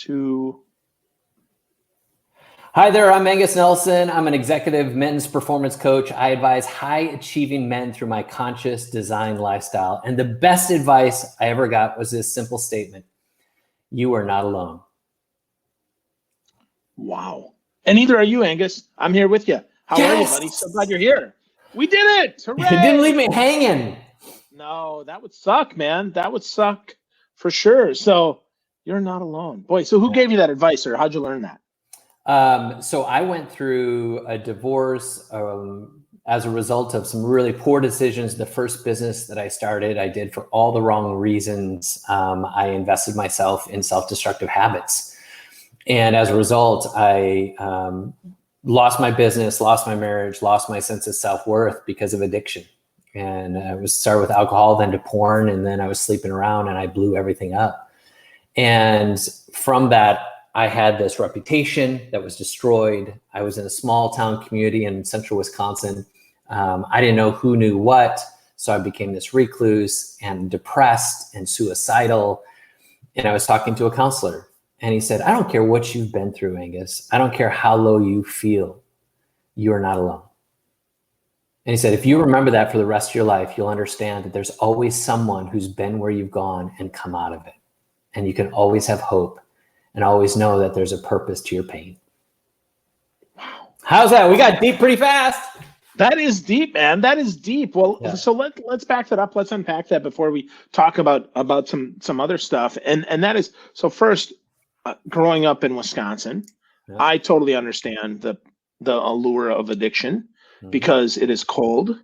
2. Hi there, I'm Angus Nelson. I'm an executive men's performance coach. I advise high-achieving men through my conscious design lifestyle. And the best advice I ever got was this simple statement: you are not alone. Wow. And neither are you, Angus. I'm here with you. How are you, buddy? So glad you're here. We did it. Hooray. You didn't leave me hanging. No, that would suck, man. That would suck for sure. So you're not alone. Boy, so who gave you that advice, or how'd you learn that? So I went through a divorce as a result of some really poor decisions. The first business that I started, I did for all the wrong reasons. I invested myself in self-destructive habits. And as a result, I lost my business, lost my marriage, lost my sense of self-worth because of addiction. And I was started with alcohol, then to porn, and then I was sleeping around and I blew everything up. And from that, I had this reputation that was destroyed. I was in a small town community in central Wisconsin. I didn't know who knew what. So I became this recluse and depressed and suicidal. And I was talking to a counselor, and he said, I don't care what you've been through, Angus. I don't care how low you feel. You are not alone. And he said, if you remember that for the rest of your life, you'll understand that there's always someone who's been where you've gone and come out of it. And you can always have hope and always know that there's a purpose to your pain. Wow. How's that? We got deep pretty fast. That is deep, man. That is deep. Well, yeah. So let's back that up. Let's unpack that before we talk about some other stuff. And that is, so first, growing up in Wisconsin, yeah. I totally understand the allure of addiction because it is cold.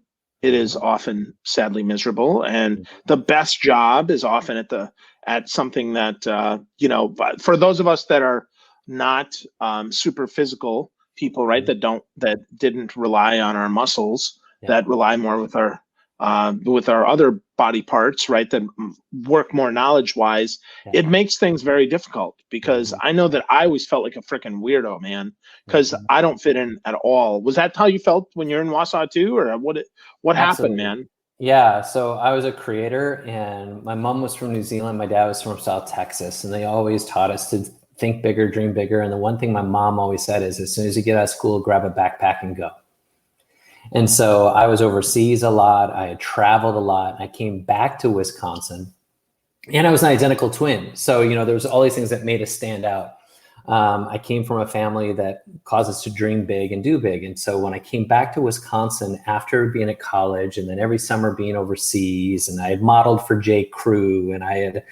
It is often sadly miserable. And the best job is often at something that, for those of us that are not super physical people, right, that didn't rely on our muscles, that rely more with our other body parts, right, that work more knowledge-wise, it makes things very difficult because I know that I always felt like a freaking weirdo, man, because I don't fit in at all. Was that how you felt when you're in Wausau too, or what happened, man? Yeah, so I was a creator, and my mom was from New Zealand, my dad was from South Texas, and they always taught us to think bigger, dream bigger. And the one thing my mom always said is, as soon as you get out of school, grab a backpack and go. And so I was overseas a lot. I had traveled a lot. I came back to Wisconsin, and I was an identical twin. So, there was all these things that made us stand out. I came from a family that caused us to dream big and do big. And so when I came back to Wisconsin after being at college and then every summer being overseas, and I had modeled for J. Crew, and I had,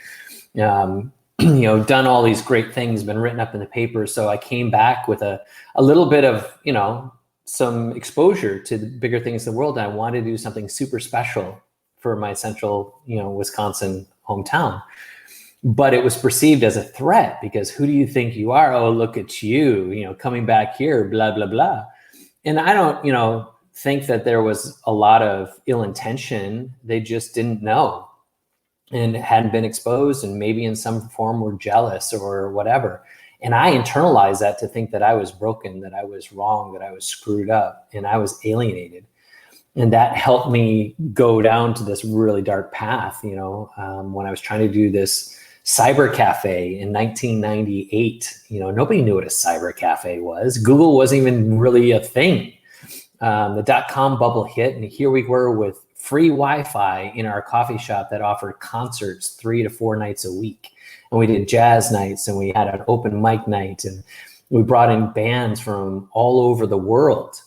done all these great things, been written up in the paper. So I came back with a little bit of, some exposure to the bigger things in the world. And I wanted to do something super special for my central, Wisconsin hometown. But it was perceived as a threat because who do you think you are? Oh, look at you, coming back here, blah, blah, blah. And I don't, think that there was a lot of ill intention. They just didn't know and hadn't been exposed, and maybe in some form were jealous or whatever. And I internalized that to think that I was broken, that I was wrong, that I was screwed up, and I was alienated. And that helped me go down to this really dark path, when I was trying to do this cyber cafe in 1998. Nobody knew what a cyber cafe was. Google wasn't even really a thing. The .com bubble hit, and here we were with free Wi-Fi in our coffee shop that offered concerts 3 to 4 nights a week. And we did jazz nights, and we had an open mic night, and we brought in bands from all over the world.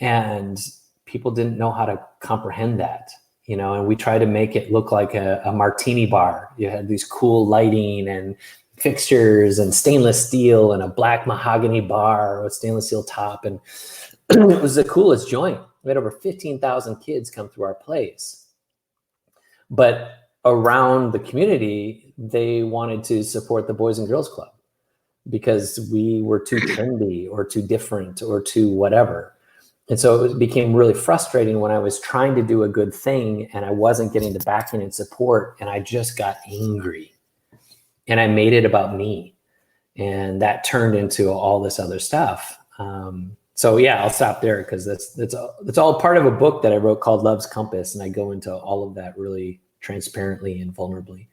And people didn't know how to comprehend that, and we tried to make it look like a martini bar. You had these cool lighting and fixtures and stainless steel and a black mahogany bar with stainless steel top. And it was the coolest joint. We had over 15,000 kids come through our place. But around the community, they wanted to support the Boys and Girls Club because we were too trendy or too different or too whatever. And so it became really frustrating when I was trying to do a good thing and I wasn't getting the backing and support, and I just got angry and I made it about me, and that turned into all this other stuff. So yeah, I'll stop there because that's all part of a book that I wrote called Love's Compass, and I go into all of that really transparently and vulnerably.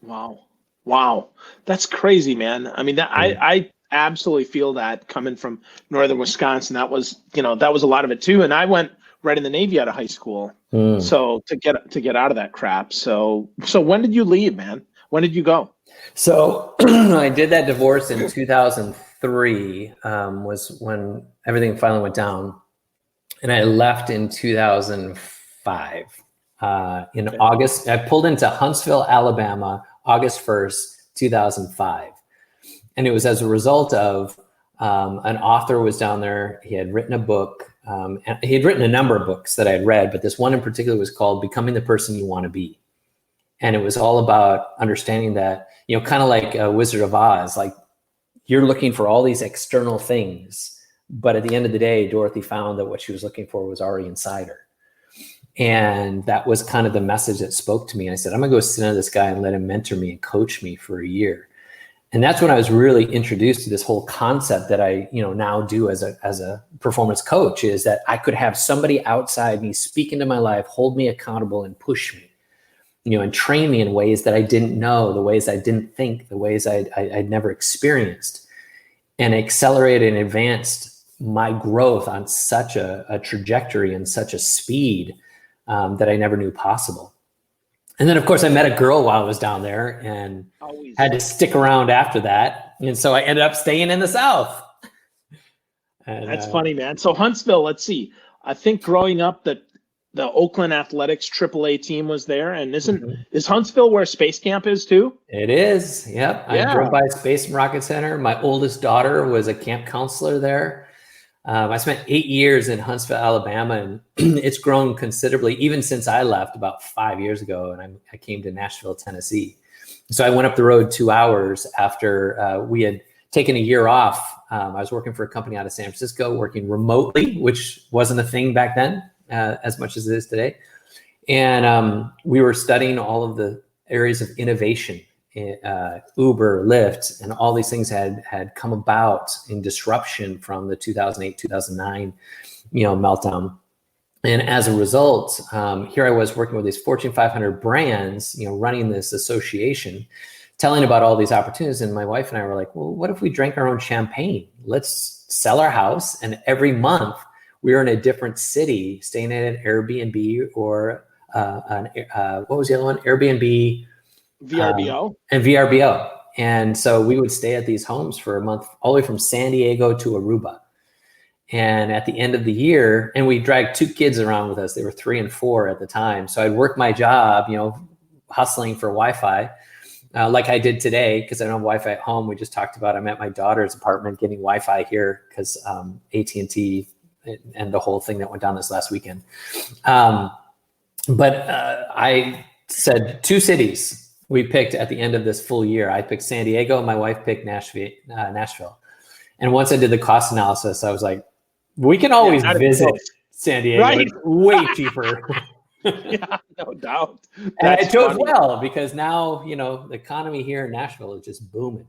Wow. Wow, that's crazy, man. I mean, Yeah. I absolutely feel that coming from northern Wisconsin. That was, that was a lot of it too. And I went right in the Navy out of high school, Mm. so to get out of that crap. So when did you leave, man? When did you go? So I did that divorce in 2003, was when everything finally went down. And I left in 2005. In Okay. August, I pulled into Huntsville, Alabama, August 1st, 2005. And it was as a result of an author was down there. He had written a book. And he had written a number of books that I had read, but this one in particular was called Becoming the Person You Want to Be. And it was all about understanding that, kind of like Wizard of Oz, like you're looking for all these external things. But at the end of the day, Dorothy found that what she was looking for was already inside her. And that was kind of the message that spoke to me. And I said, I'm going to go sit under this guy and let him mentor me and coach me for a year. And that's when I was really introduced to this whole concept that I, now do as a performance coach, is that I could have somebody outside me speak into my life, hold me accountable and push me, and train me in ways that I didn't know, the ways I didn't think, the ways I'd never experienced, and accelerated and advanced my growth on such a trajectory and such a speed that I never knew possible. And then, of course, I met a girl while I was down there and had to stick around after that. And so I ended up staying in the South. And, That's funny, man. So Huntsville, let's see. I think growing up, the Oakland Athletics AAA team was there, and is Huntsville where Space Camp is too? It is. Yep. Yeah. I drove by Space and Rocket Center. My oldest daughter was a camp counselor there. I spent 8 years in Huntsville, Alabama, and it's grown considerably even since I left about 5 years ago, and I came to Nashville, Tennessee. So I went up the road 2 hours after we had taken a year off. I was working for a company out of San Francisco, working remotely, which wasn't a thing back then as much as it is today. And we were studying all of the areas of innovation. Uber, Lyft, and all these things had come about in disruption from the 2008, 2009, meltdown. And as a result, here I was working with these Fortune 500 brands, running this association, telling about all these opportunities. And my wife and I were like, well, what if we drank our own champagne? Let's sell our house. And every month we were in a different city, staying in an Airbnb or what was the other one? Airbnb, VRBO. And VRBO. And so we would stay at these homes for a month, all the way from San Diego to Aruba. And at the end of the year, and we dragged 2 kids around with us. They were 3 and 4 at the time. So I'd work my job, hustling for Wi-Fi, like I did today, because I don't have Wi-Fi at home. We just talked about, I'm at my daughter's apartment getting Wi-Fi here because AT&T and the whole thing that went down this last weekend. But I said 2 cities we picked at the end of this full year. I picked San Diego. My wife picked Nashville. And once I did the cost analysis, I was like, we can always visit San Diego. Right. It's way cheaper. Yeah, no doubt. And I chose well, because now, the economy here in Nashville is just booming.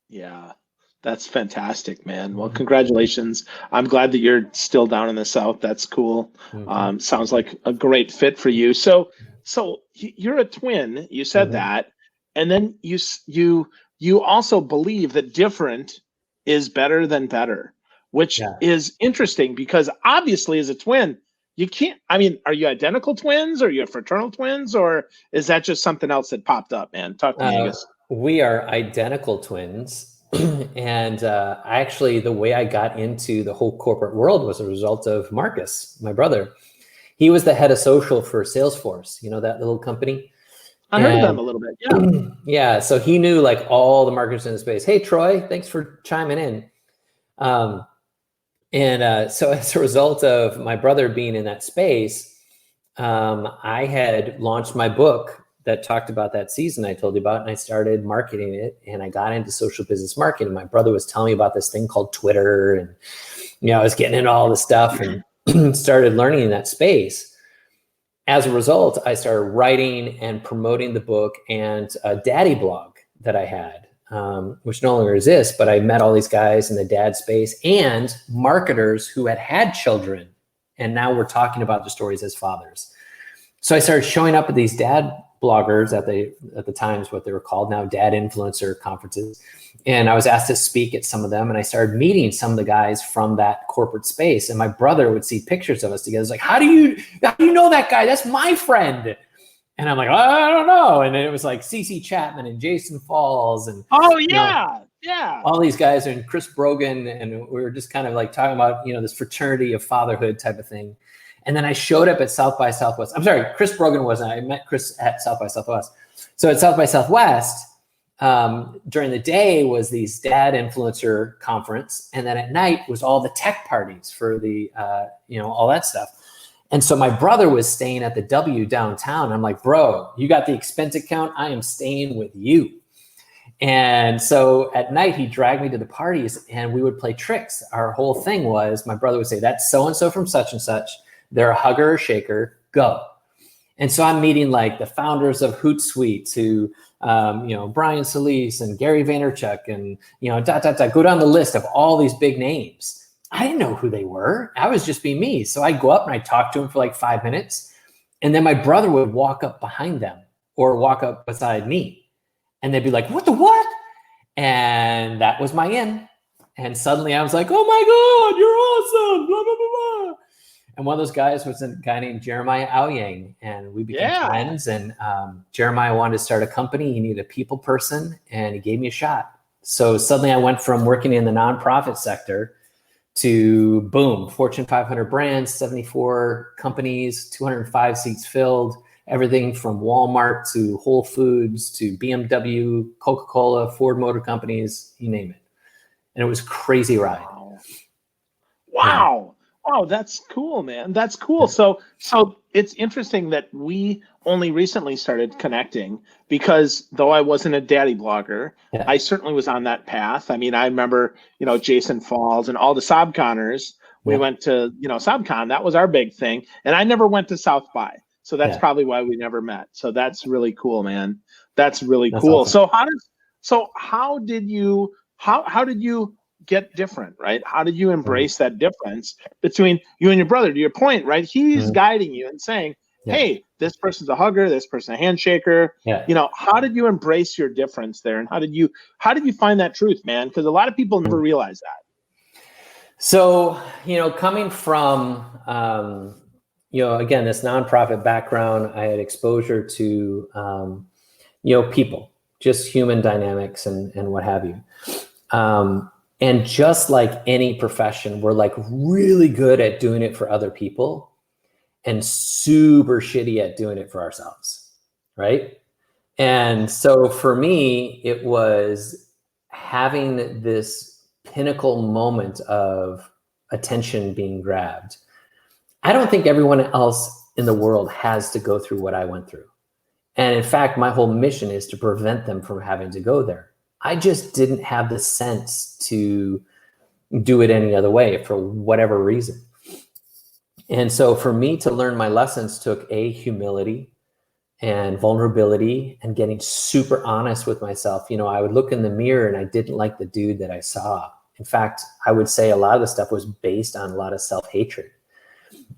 Yeah, that's fantastic, man. Well, congratulations. I'm glad that you're still down in the South. That's cool. Sounds like a great fit for you. So you're a twin. You said that, and then you also believe that different is better than better, which is interesting, because obviously as a twin, you can't. I mean, are you identical twins? Or are you fraternal twins? Or is that just something else that popped up, man? Talk to me, Angus. We are identical twins. And actually, the way I got into the whole corporate world was a result of Marcus, my brother. He was the head of social for Salesforce, that little company. I heard of them a little bit. Yeah. Yeah. So he knew like all the marketers in the space. Hey, Troy, thanks for chiming in. So as a result of my brother being in that space, I had launched my book that talked about that season I told you about, and I started marketing it, and I got into social business marketing. My brother was telling me about this thing called Twitter, and I was getting into all this stuff and started learning in that space. As a result, I started writing and promoting the book and a daddy blog that I had, which no longer exists, but I met all these guys in the dad space and marketers who had children, and now we're talking about their stories as fathers. So I started showing up at these dad bloggers at the times, what they were called now, dad influencer conferences. And I was asked to speak at some of them, and I started meeting some of the guys from that corporate space. And my brother would see pictures of us together. It's like, how do you know that guy? That's my friend. And I'm like, I don't know. And then it was like CC Chapman and Jason Falls and all these guys, and Chris Brogan, and we were just kind of like talking about this fraternity of fatherhood type of thing. And then I showed up at South by Southwest. I'm sorry, Chris Brogan wasn't. I met Chris at South by Southwest. So at South by Southwest, during the day was these dad influencer conference, and then at night was all the tech parties for the all that stuff. And so my brother was staying at the W downtown. I'm like, bro, you got the expense account? I am staying with you. And so at night he dragged me to the parties, and we would play tricks. Our whole thing was, my brother would say, that's so-and-so from such and such. They're a hugger or shaker, go. And so I'm meeting like the founders of Hootsuite, who, Brian Solis and Gary Vaynerchuk, and, go down the list of all these big names. I didn't know who they were. I was just being me. So I'd go up and I'd talk to them for like 5 minutes. And then my brother would walk up behind them or walk up beside me. And they'd be like, what? And that was my in. And suddenly I was like, oh my God, you're awesome, blah, blah, blah, blah. And one of those guys was a guy named Jeremiah Aoyang, and we became friends. And Jeremiah wanted to start a company. He needed a people person, and he gave me a shot. So suddenly I went from working in the nonprofit sector to boom, Fortune 500 brands, 74 companies, 205 seats filled, everything from Walmart to Whole Foods to BMW, Coca-Cola, Ford Motor Companies, you name it. And it was a crazy ride. Wow. Yeah. Wow, that's cool, man. That's cool. So it's interesting that we only recently started connecting, because though I wasn't a daddy blogger, I certainly was on that path. I mean, I remember, Jason Falls and all the SobConners. We went to, SobCon. That was our big thing. And I never went to South by. So that's probably why we never met. So that's really cool, man. That's really cool. Awesome. How did you get different, right? How did you embrace that difference between you and your brother? To your point, right? He's guiding you and saying, hey, this person's a hugger, this person a handshaker. How did you embrace your difference there? And how did you find that truth, man? Because a lot of people never realize that. So, coming from again, this nonprofit background, I had exposure to people, just human dynamics and what have you. And just like any profession, we're like really good at doing it for other people and super shitty at doing it for ourselves, right? And so for me, it was having this pinnacle moment of attention being grabbed. I don't think everyone else in the world has to go through what I went through. And in fact, my whole mission is to prevent them from having to go there. I just didn't have the sense to do it any other way for whatever reason. And so for me to learn my lessons took humility and vulnerability and getting super honest with myself. I would look in the mirror and I didn't like the dude that I saw. In fact, I would say a lot of the stuff was based on a lot of self-hatred.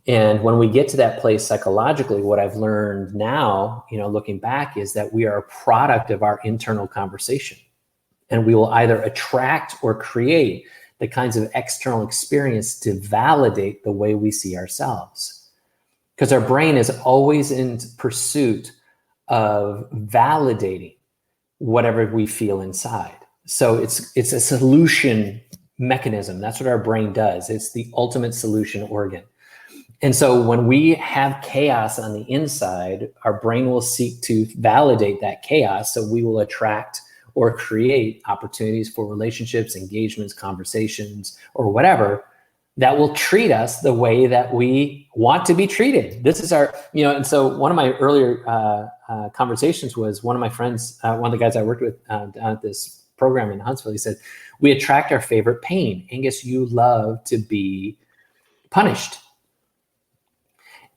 And when we get to that place psychologically, what I've learned now, looking back, is that we are a product of our internal conversation. And we will either attract or create the kinds of external experience to validate the way we see ourselves. Because our brain is always in pursuit of validating whatever we feel inside. So it's a solution mechanism. That's what our brain does. It's the ultimate solution organ. And so when we have chaos on the inside, our brain will seek to validate that chaos. So we will attract or create opportunities for relationships, engagements, conversations, or whatever that will treat us the way that we want to be treated. This is our, and so one of my earlier conversations was one of my friends, one of the guys I worked with down at this program in Huntsville, he said, we attract our favorite pain. Angus, you love to be punished.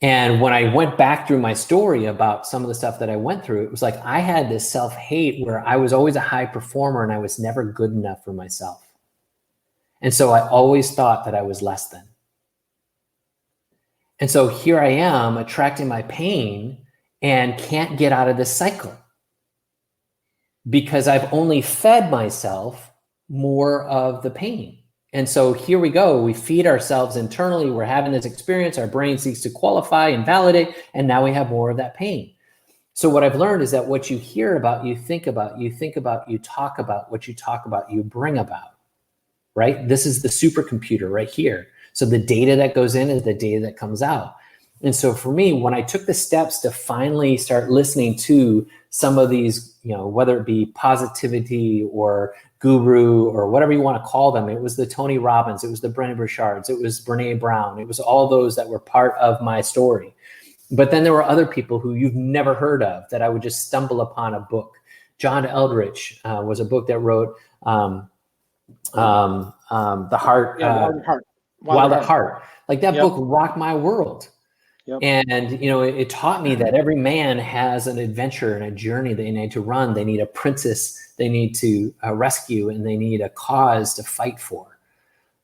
And when I went back through my story about some of the stuff that I went through, it was like I had this self-hate where I was always a high performer and I was never good enough for myself. And so I always thought that I was less than. And so here I am attracting my pain, and can't get out of this cycle because I've only fed myself more of the pain. And so here we go. We feed ourselves internally. We're having this experience. Our brain seeks to qualify and validate. And now we have more of that pain. So what I've learned is that what you hear about, you think about, you talk about, what you talk about, you bring about, right? This is the supercomputer right here. So the data that goes in is the data that comes out. And so for me, when I took the steps to finally start listening to some of these, whether it be positivity or guru or whatever you want to call them, it was the Tony Robbins, it was the Brendon Burchards, it was Brene Brown, it was all those that were part of my story. But then there were other people who you've never heard of that I would just stumble upon a book. John Eldridge was a book that wrote The Heart, Wild at Heart. Like that book rocked my world. Yep. And, it taught me that every man has an adventure and a journey they need to run. They need a princess they need to rescue, and they need a cause to fight for.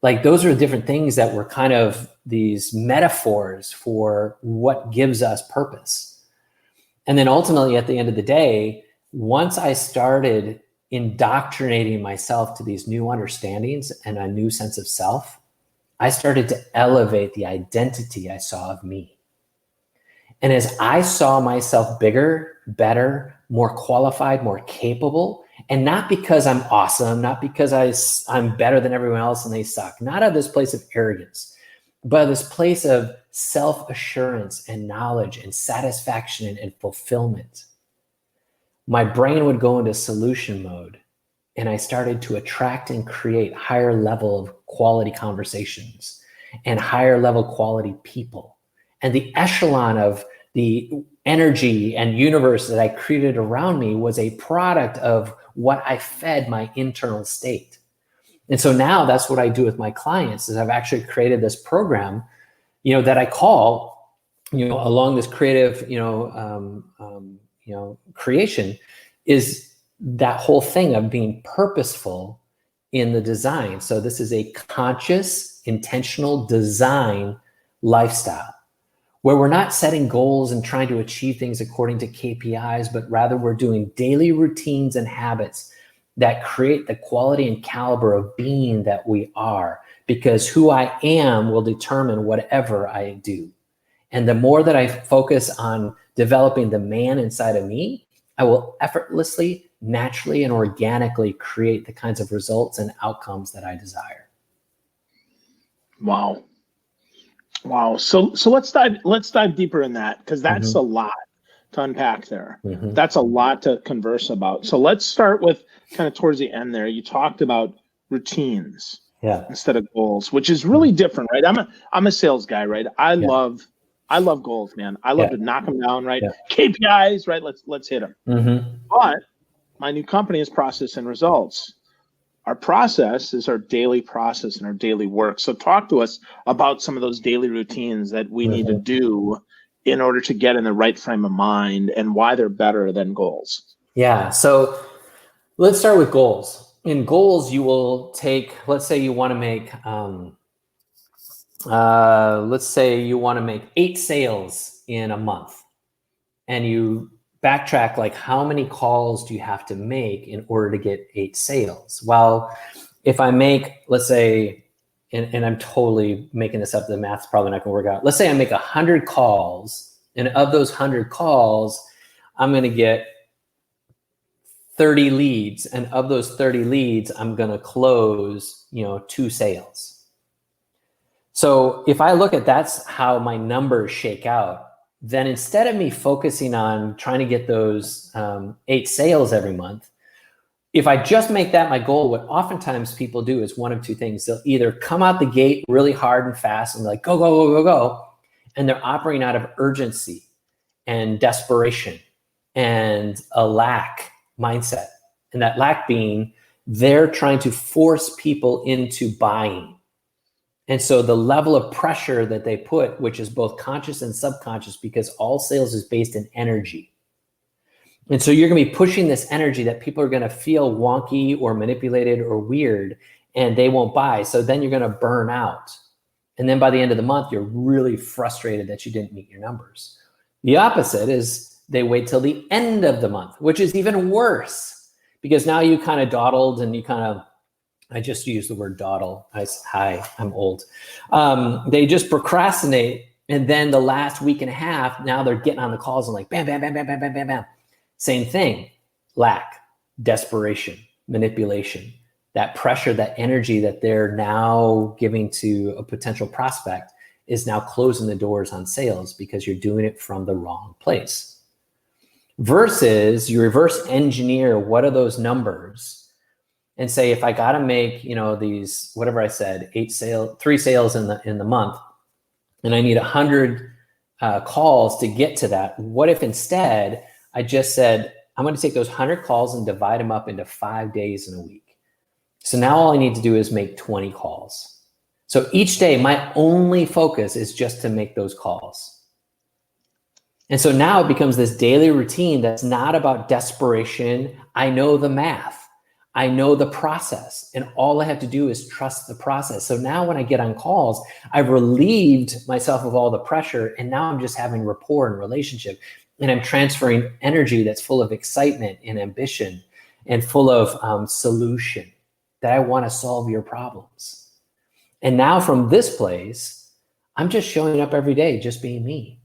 Like those are different things that were kind of these metaphors for what gives us purpose. And then ultimately at the end of the day, once I started indoctrinating myself to these new understandings and a new sense of self, I started to elevate the identity I saw of me. And as I saw myself bigger, better, more qualified, more capable, and not because I'm awesome, not because I'm better than everyone else and they suck, not out of this place of arrogance, but this place of self-assurance and knowledge and satisfaction and fulfillment, my brain would go into solution mode, and I started to attract and create higher level of quality conversations and higher level quality people. And the echelon of the energy and universe that I created around me was a product of what I fed my internal state. And so now that's what I do with my clients is I've actually created this program, that I call, along this creative, creation is that whole thing of being purposeful in the design. So this is a conscious, intentional design lifestyle where we're not setting goals and trying to achieve things according to KPIs, but rather we're doing daily routines and habits that create the quality and caliber of being that we are, because who I am will determine whatever I do. And the more that I focus on developing the man inside of me, I will effortlessly, naturally, and organically create the kinds of results and outcomes that I desire. Wow. So let's dive deeper in that, because that's a lot to unpack there. That's a lot to converse about. So let's start with kind of towards the end there. You talked about routines instead of goals, which is really different, right? I'm a sales guy, right? I love goals, man. I love to knock them down, right? KPIs, right? Let's hit them. But my new company is Process and Results. Our process is our daily process and our daily work. So talk to us about some of those daily routines that we need to do in order to get in the right frame of mind and why they're better than goals. Yeah. So let's start with goals. In goals, you will take, let's say you want to make, 8 sales in a month, and you backtrack, like how many calls do you have to make in order to get 8 sales? Well, if I make, let's say, and I'm totally making this up, the math's probably not gonna work out. Let's say I make 100 calls, and of those 100 calls, I'm gonna get 30 leads. And of those 30 leads, I'm gonna close, 2 sales. So if I look at that's how my numbers shake out, then instead of me focusing on trying to get those 8 sales every month, if I just make that my goal, what oftentimes people do is one of two things. They'll either come out the gate really hard and fast and like, go, go, go, go, go. And they're operating out of urgency and desperation and a lack mindset. And that lack being they're trying to force people into buying. And so the level of pressure that they put, which is both conscious and subconscious, because all sales is based in energy. And so you're going to be pushing this energy that people are going to feel wonky or manipulated or weird, and they won't buy. So then you're going to burn out. And then by the end of the month, you're really frustrated that you didn't meet your numbers. The opposite is they wait till the end of the month, which is even worse because now you kind of dawdled and you kind of, I just used the word dawdle. Hi, I'm old. They just procrastinate. And then the last week and a half, now they're getting on the calls and like, bam, bam, bam, bam, bam, bam, bam, bam. Same thing, lack, desperation, manipulation, that pressure, that energy that they're now giving to a potential prospect is now closing the doors on sales because you're doing it from the wrong place. Versus you reverse engineer what are those numbers and say, if I got to make, these, whatever I said, 3 sales in the month, and I need 100 calls to get to that. What if instead I just said, I'm going to take those 100 calls and divide them up into 5 days in a week. So now all I need to do is make 20 calls. So each day, my only focus is just to make those calls. And so now it becomes this daily routine that's not about desperation. I know the math. I know the process. And all I have to do is trust the process. So now when I get on calls, I've relieved myself of all the pressure. And now I'm just having rapport and relationship. And I'm transferring energy that's full of excitement and ambition and full of solution that I want to solve your problems. And now from this place, I'm just showing up every day, just being me.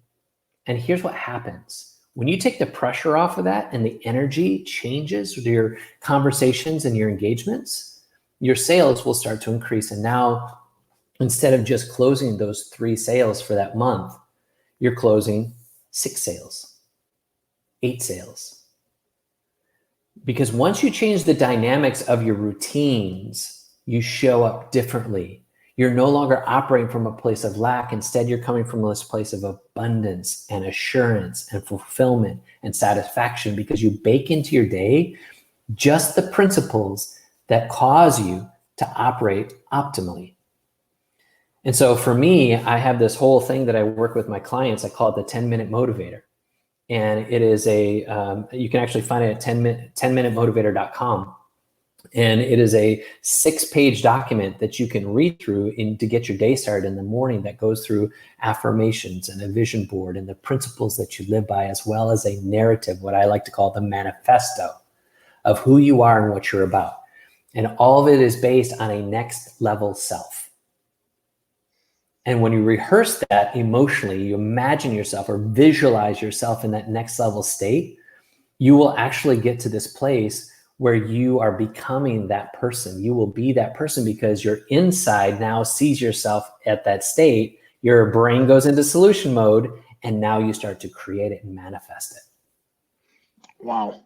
And here's what happens. When you take the pressure off of that and the energy changes with your conversations and your engagements, your sales will start to increase. And now, instead of just closing those 3 sales for that month, you're closing 6 sales, 8 sales. Because once you change the dynamics of your routines, you show up differently. You're no longer operating from a place of lack. Instead, you're coming from this place of abundance and assurance and fulfillment and satisfaction because you bake into your day just the principles that cause you to operate optimally. And so for me, I have this whole thing that I work with my clients. I call it the 10-minute motivator. And it is you can actually find it at 10minutemotivator.com. And it is a 6-page document that you can read through to get your day started in the morning that goes through affirmations and a vision board and the principles that you live by, as well as a narrative, what I like to call the manifesto of who you are and what you're about. And all of it is based on a next level self. And when you rehearse that emotionally, you imagine yourself or visualize yourself in that next level state, you will actually get to this place where you are becoming that person. You will be that person because your inside now sees yourself at that state. Your brain goes into solution mode, and now you start to create it and manifest it. Wow.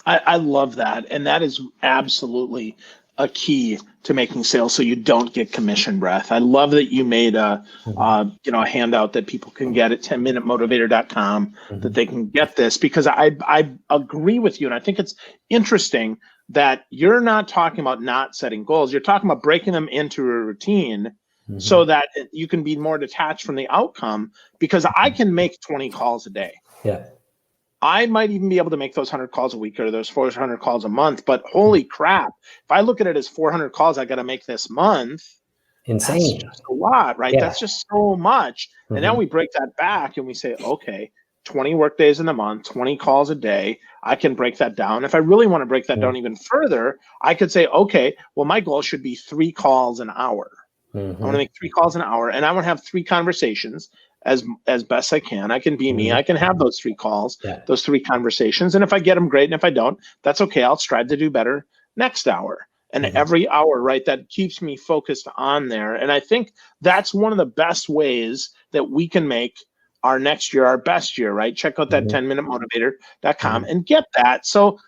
I love that. And that is absolutely a key to making sales so you don't get commission breath. I love that you made a handout that people can get at 10minutemotivator.com, that they can get this, because I agree with you. And I think it's interesting that you're not talking about not setting goals. You're talking about breaking them into a routine so that you can be more detached from the outcome, because I can make 20 calls a day. Yeah. I might even be able to make those 100 calls a week or those 400 calls a month, but holy crap, if I look at it as 400 calls I got to make this month, insane. That's just a lot, right? Yeah. That's just so much. And then we break that back and we say, okay, 20 work days in the month, 20 calls a day. I can break that down. If I really want to break that down even further, I could say, okay, well, my goal should be 3 calls an hour. I want to make 3 calls an hour, and I want to have 3 conversations as best I can. I can be me. I can have those 3 calls, those 3 conversations. And if I get them, great. And if I don't, that's okay. I'll strive to do better next hour. And every hour, right, that keeps me focused on there. And I think that's one of the best ways that we can make our next year our best year, right? Check out that 10minutemotivator.com and get that. So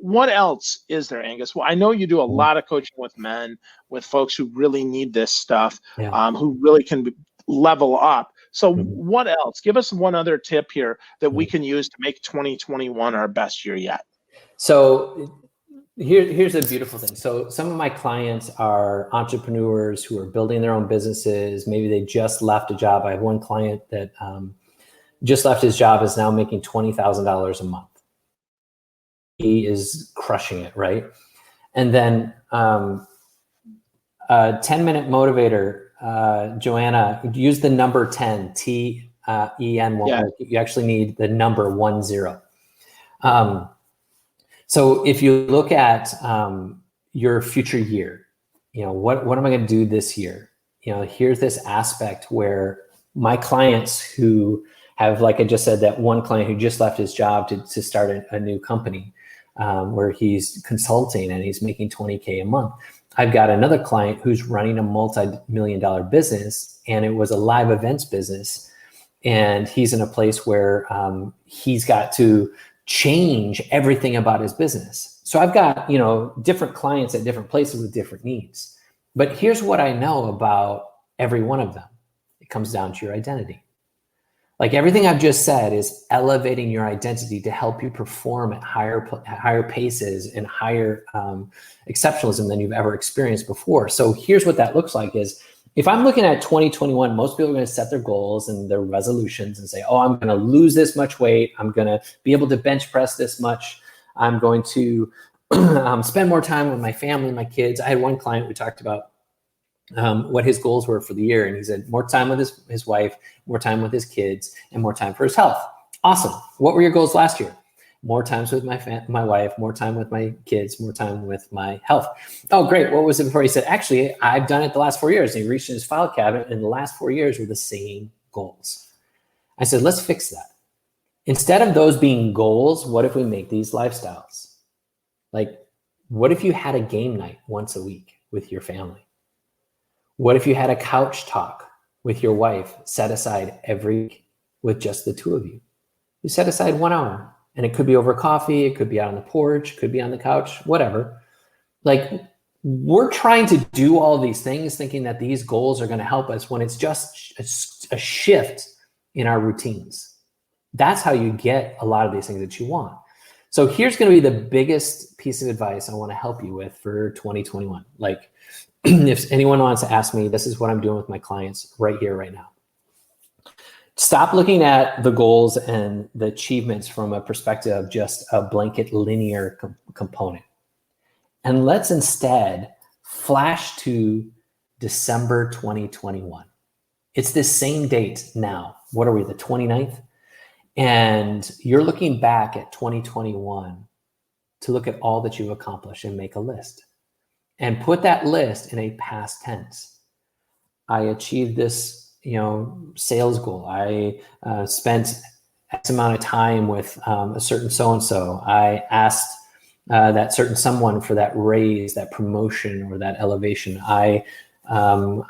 what else is there, Angus? Well, I know you do a lot of coaching with men, with folks who really need this stuff, who really can level up. So what else? Give us one other tip here that we can use to make 2021 our best year yet. So here's a beautiful thing. So some of my clients are entrepreneurs who are building their own businesses. Maybe they just left a job. I have one client that just left his job, is now making $20,000 a month. He is crushing it, right? And then 10-minute motivator, Joanna, use the number 10, EN won't work. You actually need the number 10. So if you look at your future year, what am I going to do this year? Here's this aspect where my clients who have, like I just said, that one client who just left his job to start a new company where he's consulting and he's making $20K a month. I've got another client who's running a multi-million-dollar business, and it was a live events business. And he's in a place where he's got to change everything about his business. So I've got, different clients at different places with different needs. But here's what I know about every one of them. It comes down to your identity. Like everything I've just said is elevating your identity to help you perform at higher paces and higher exceptionalism than you've ever experienced before. So here's what that looks like is, if I'm looking at 2021, most people are going to set their goals and their resolutions and say, I'm going to lose this much weight. I'm going to be able to bench press this much. I'm going to spend more time with my family, my kids. I had one client who talked about what his goals were for the year. And he said more time with his wife, more time with his kids, and more time for his health. Awesome. What were your goals last year? More times with my wife, more time with my kids, more time with my health. Oh, great. What was it before? He said, actually, I've done it the last 4 years. And he reached in his file cabinet, and the last 4 years were the same goals. I said, let's fix that. Instead of those being goals, what if we make these lifestyles? Like, what if you had a game night once a week with your family? What if you had a couch talk with your wife set aside every week with just the two of you? You set aside 1 hour. And it could be over coffee, it could be out on the porch, it could be on the couch, whatever. Like, we're trying to do all these things thinking that these goals are going to help us when it's just a shift in our routines. That's how you get a lot of these things that you want. So here's going to be the biggest piece of advice I want to help you with for 2021. Like, if anyone wants to ask me, this is what I'm doing with my clients right here, right now. Stop looking at the goals and the achievements from a perspective of just a blanket linear component. And let's instead flash to December 2021. It's the same date now. What are we, the 29th? And you're looking back at 2021 to look at all that you've accomplished and make a list. And put that list in a past tense. I achieved this sales goal. I spent X amount of time with a certain so-and-so. I asked that certain someone for that raise, that promotion, or that elevation. I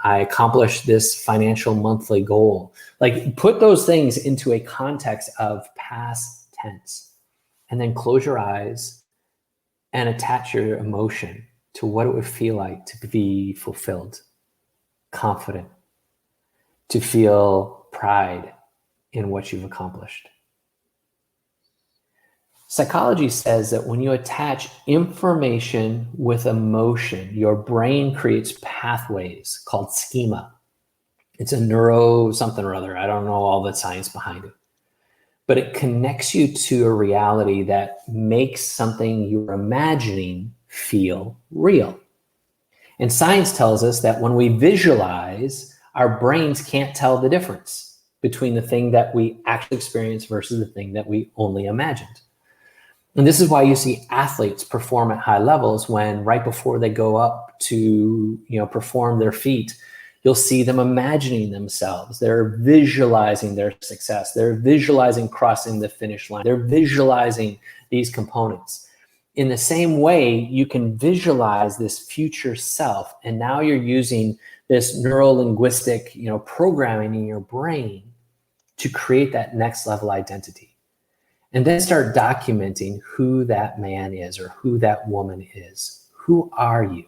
accomplished this financial monthly goal. Like, put those things into a context of past tense, and then close your eyes and attach your emotion to what it would feel like to be fulfilled, confident, to feel pride in what you've accomplished. Psychology says that when you attach information with emotion, your brain creates pathways called schema. It's a neuro something or other. I don't know all the science behind it. But it connects you to a reality that makes something you're imagining feel real. And science tells us that when we visualize, our brains can't tell the difference between the thing that we actually experience versus the thing that we only imagined. And this is why you see athletes perform at high levels when right before they go up to, perform their feat, you'll see them imagining themselves. They're visualizing their success. They're visualizing crossing the finish line. They're visualizing these components. In the same way, you can visualize this future self, and now you're using this neuro-linguistic, programming in your brain to create that next level identity. And then start documenting who that man is or who that woman is. Who are you?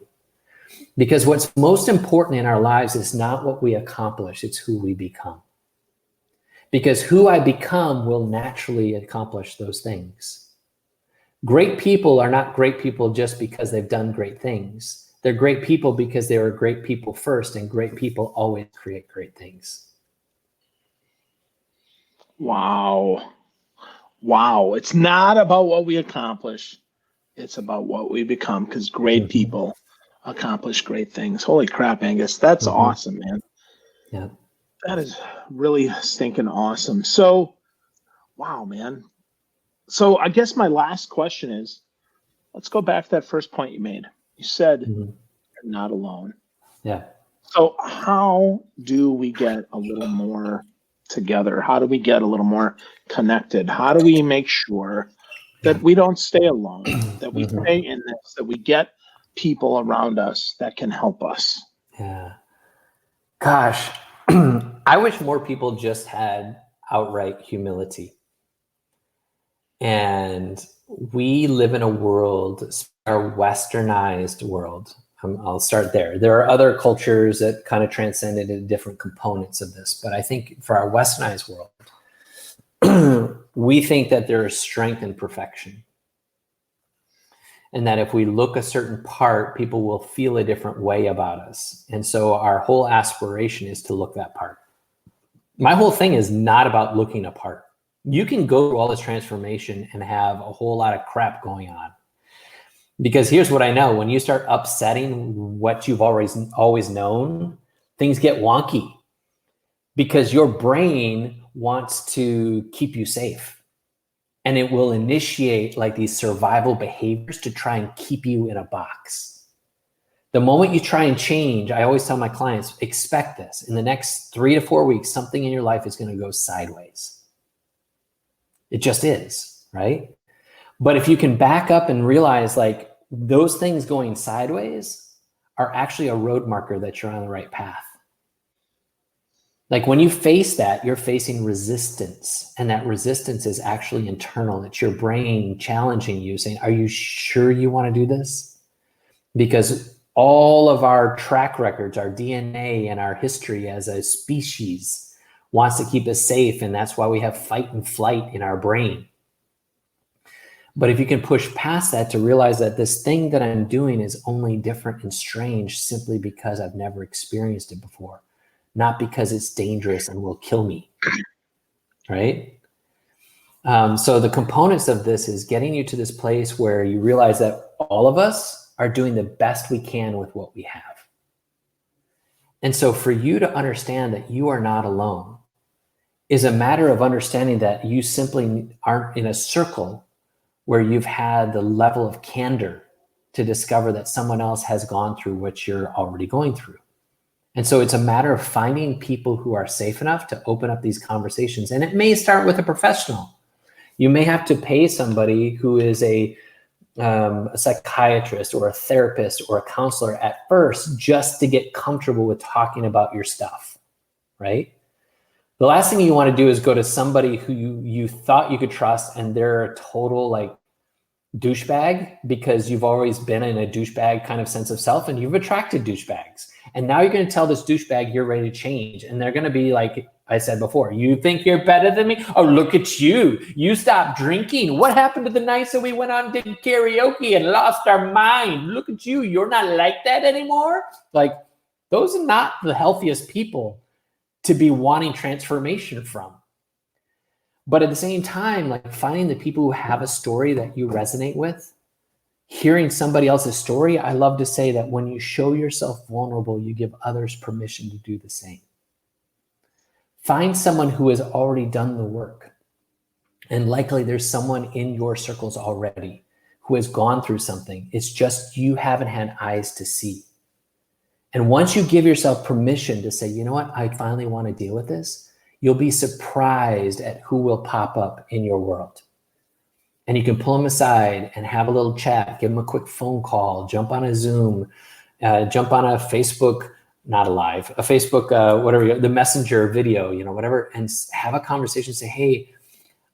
Because what's most important in our lives is not what we accomplish, it's who we become. Because who I become will naturally accomplish those things. Great people are not great people just because they've done great things. They're great people because they were great people first, and great people always create great things. Wow. It's not about what we accomplish. It's about what we become, because great people accomplish great things. Holy crap, Angus. That's awesome, man. Yeah. That is really stinking awesome. So, wow, man. So I guess my last question is, let's go back to that first point you made. You said you're not alone. Yeah. So how do we get a little more together? How do we get a little more connected? How do we make sure that we don't stay alone, that we stay in this, that we get people around us that can help us? Yeah. Gosh, I wish more people just had outright humility. And we live in a world, our westernized world. I'll start there. There are other cultures that kind of transcended into different components of this. But I think for our westernized world, we think that there is strength in perfection. And that if we look a certain part, people will feel a different way about us. And so our whole aspiration is to look that part. My whole thing is not about looking a part. You can go through all this transformation and have a whole lot of crap going on. Because here's what I know. When you start upsetting what you've always known, things get wonky. Because your brain wants to keep you safe. And it will initiate like these survival behaviors to try and keep you in a box. The moment you try and change, I always tell my clients, expect this. In the next 3 to 4 weeks, something in your life is going to go sideways. It just is, right? But if you can back up and realize like those things going sideways are actually a road marker that you're on the right path. Like when you face that, you're facing resistance, and that resistance is actually internal. It's your brain challenging you, saying, are you sure you want to do this? Because all of our track records, our DNA and our history as a species wants to keep us safe. And that's why we have fight and flight in our brain. But if you can push past that to realize that this thing that I'm doing is only different and strange simply because I've never experienced it before. Not because it's dangerous and will kill me, right? So the components of this is getting you to this place where you realize that all of us are doing the best we can with what we have. And so for you to understand that you are not alone is a matter of understanding that you simply aren't in a circle where you've had the level of candor to discover that someone else has gone through what you're already going through. And so it's a matter of finding people who are safe enough to open up these conversations. And it may start with a professional. You may have to pay somebody who is a psychiatrist or a therapist or a counselor at first just to get comfortable with talking about your stuff, right? The last thing you want to do is go to somebody who you thought you could trust and they're a total like douchebag because you've always been in a douchebag kind of sense of self and you've attracted douchebags. And now you're going to tell this douchebag you're ready to change. And they're going to be like I said before, you think you're better than me? Oh, look at you. You stopped drinking. What happened to the nights that we went on and did karaoke and lost our mind? Look at you. You're not like that anymore. Like those are not the healthiest people to be wanting transformation from. But at the same time, like finding the people who have a story that you resonate with, hearing somebody else's story, I love to say that when you show yourself vulnerable, you give others permission to do the same. Find someone who has already done the work. And likely there's someone in your circles already who has gone through something. It's just you haven't had eyes to see. And once you give yourself permission to say, you know what, I finally want to deal with this, you'll be surprised at who will pop up in your world. And you can pull them aside and have a little chat, give them a quick phone call, jump on a Zoom, jump on a Facebook, not alive, a Facebook, whatever, the messenger video, whatever, and have a conversation, say, hey,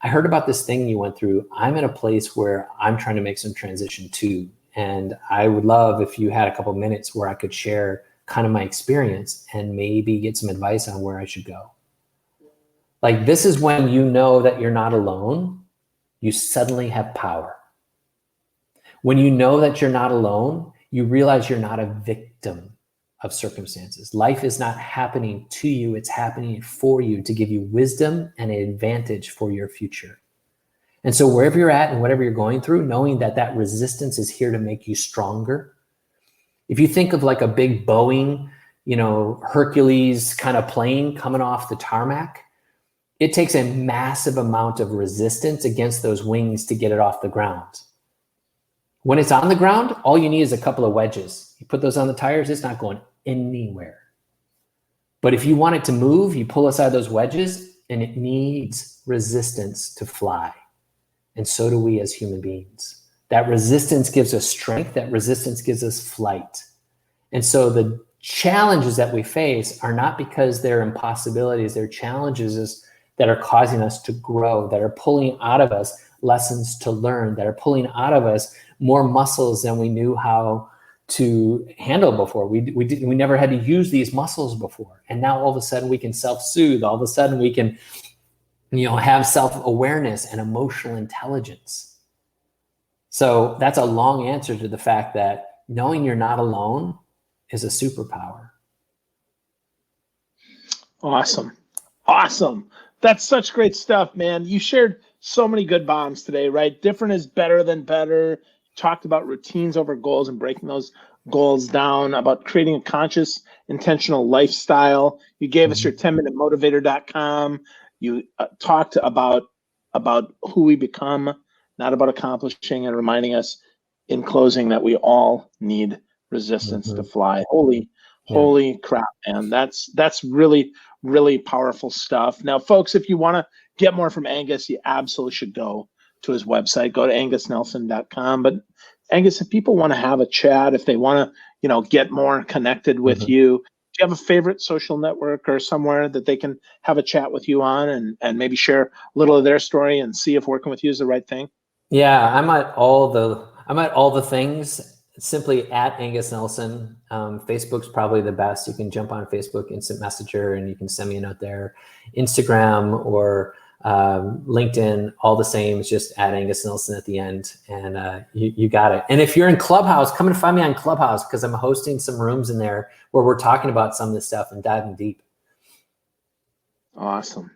I heard about this thing you went through. I'm in a place where I'm trying to make some transition too. And I would love if you had a couple minutes where I could share kind of my experience and maybe get some advice on where I should go. Like this is when you know that you're not alone. You suddenly have power. When you know that you're not alone, you realize you're not a victim of circumstances. Life is not happening to you. It's happening for you to give you wisdom and an advantage for your future. And so wherever you're at and whatever you're going through, knowing that that resistance is here to make you stronger. If you think of like a big Boeing, Hercules kind of plane coming off the tarmac. It takes a massive amount of resistance against those wings to get it off the ground. When it's on the ground, all you need is a couple of wedges. You put those on the tires, it's not going anywhere. But if you want it to move, you pull aside those wedges, and it needs resistance to fly. And so do we as human beings. That resistance gives us strength. That resistance gives us flight. And so the challenges that we face are not because they're impossibilities. They're challenges that are causing us to grow, that are pulling out of us lessons to learn, that are pulling out of us more muscles than we knew how to handle before. We never had to use these muscles before. And now all of a sudden we can self-soothe. All of a sudden we can, have self-awareness and emotional intelligence. So that's a long answer to the fact that knowing you're not alone is a superpower. Awesome. That's such great stuff, man. You shared so many good bombs today, right? Different is better than better. Talked about routines over goals and breaking those goals down, about creating a conscious, intentional lifestyle. You gave us your 10minutemotivator.com. You talked about who we become, not about accomplishing, and reminding us in closing that we all need resistance to fly. Holy crap, man. That's really, really powerful stuff. Now, folks, if you want to get more from Angus, you absolutely should go to his website. Go to angusnelson.com. But Angus, if people want to have a chat, if they want to, get more connected with you, do you have a favorite social network or somewhere that they can have a chat with you on and maybe share a little of their story and see if working with you is the right thing? Yeah, I'm at all the things. Simply at Angus Nelson. Facebook's probably the best. You can jump on Facebook, Instant Messenger, and you can send me a note there. Instagram or LinkedIn, all the same. It's just at Angus Nelson at the end, and you got it. And if you're in Clubhouse, come and find me on Clubhouse, because I'm hosting some rooms in there where we're talking about some of this stuff and diving deep. Awesome.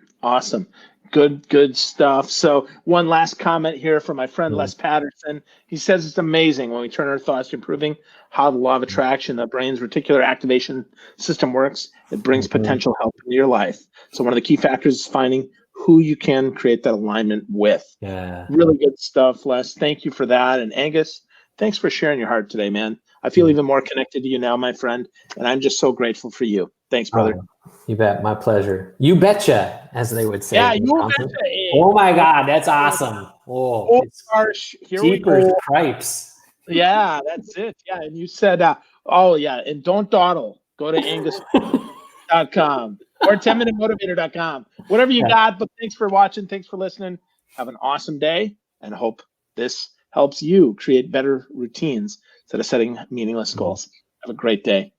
Good stuff. So one last comment here from my friend Les Patterson. He says it's amazing when we turn our thoughts to improving how the law of attraction, the brain's reticular activation system works. It brings potential help into your life. So one of the key factors is finding who you can create that alignment with. Yeah. Really good stuff, Les. Thank you for that. And Angus, thanks for sharing your heart today, man. I feel even more connected to you now, my friend, and I'm just so grateful for you. Thanks, brother. You bet. My pleasure. You betcha, as they would say. Yeah, you betcha. Oh my God, that's awesome. Oh, harsh. Here we go. Cripes. Yeah, that's it. Yeah, and you said, and don't dawdle. Go to angus.com or 10minutemotivator.com. Whatever you got, but thanks for watching. Thanks for listening. Have an awesome day, and hope this helps you create better routines instead of setting meaningless goals. Have a great day.